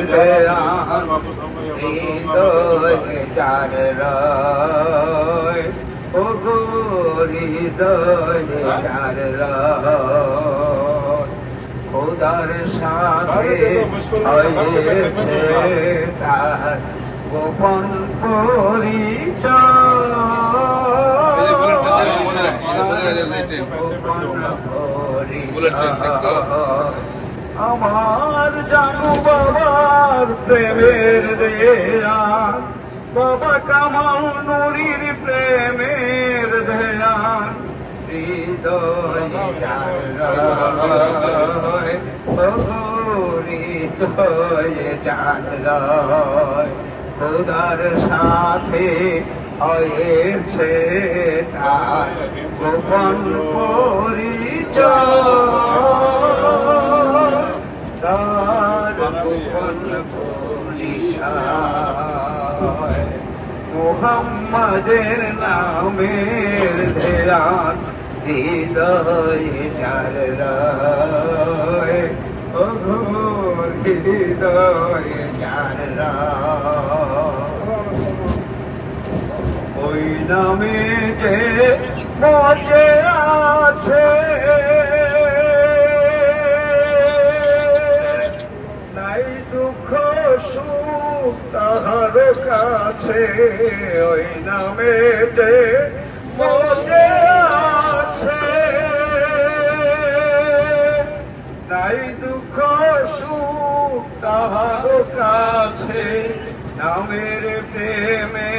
ধ্যান হৃদয়ে যার রয় ও গো হৃদয়ে যার রয় খোদার সাথে হয়েছে তার গোপন আমার জানু বাবার প্রেমের দেয়া বাবা কামাল নুরির প্রেমের ধ্যান হৃদয় জানরয় খোদার সাথে হয়েছে তার গোপন পরিচয় তার গোপন পরিচয় মুহাম্মাদের নামের ধ্যান হৃদয়ে যার রয় ও গো হৃদয়ে যার রয় ওই নামে যে মজে আছে নাই দুঃখ সুখ তাহার কাছে ওই নামে যে মজে আছে নাই দুঃখ সুখ তাহার কাছে নামের প্রেমে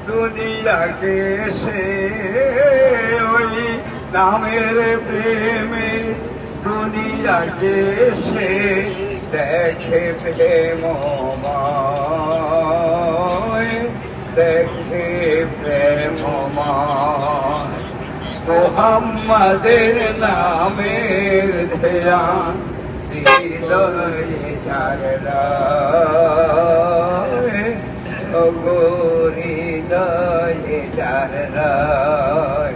দুনিয়াকে সে ওই নামের প্রেমে দুনিয়াকে সে দেখে প্রেমময় দেখে প্রেমময় মুহাম্মাদের নামের ধ্যান হৃদয়ে যার রয় ও গো হৃদয়ে যার রয়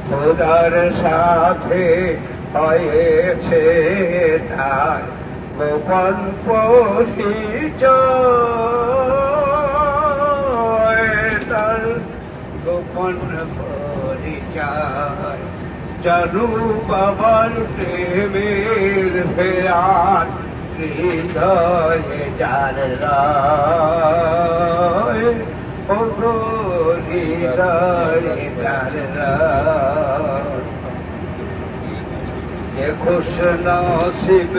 খোদার সাথে হয়েছে তার গোপন পরিচয় তার গোপন পরিচয় জানু বাবার প্রেমের ধ্যান হৃদয়ে যার রয় ও গো হৃদয়ে যার রয় যে খুশ নসিব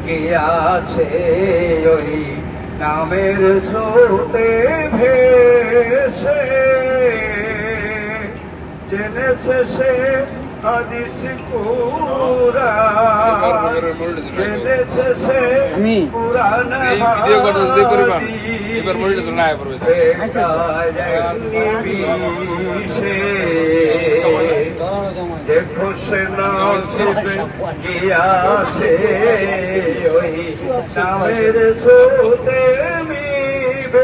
গিয়াছে ওই নামের স্রোতে ভেসে জেনেছে সে হাদিস কুরআন জেনেছে সে কুরআন দেখো সে নসিবে গিয়াছে ওই নামের স্রোতে মিবেশে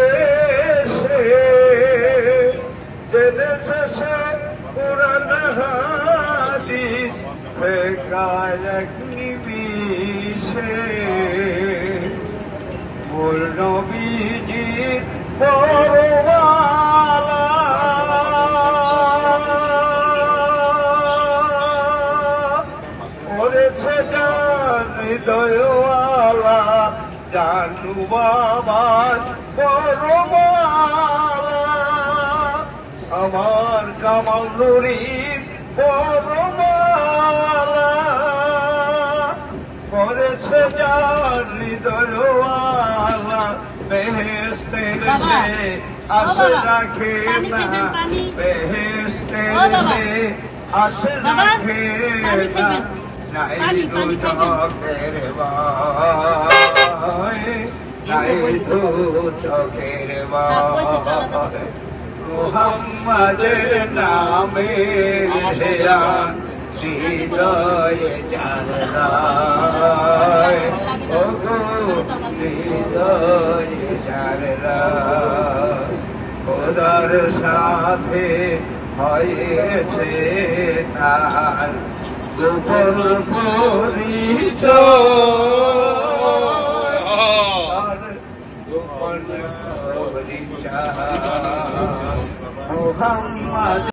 জেনেছে সে কুরআন হাদিস ফেকায় নিবিশে মোর নবীজির পরওয়ালা করেছে যার হৃদয়ওয়ালা জানু বাবার পরওয়ালা আমার কামাল নুরির পরওয়ালা করেছে যার হৃদয়ওয়ালা বেহেশতের সে আশা রাখে না বেহেশতের সে আশা রাখে না নাই দুচোখের ভয় নাই দুচোখের ভয় মুহাম্মাদের নামের ধ্যান হৃদয়ে যার রয় ও গো হৃদয়ে যার রয় খোদার সাথে হয়েছে তার গোপন পরিচয় গোপন পরিচয় মোহাম্মদ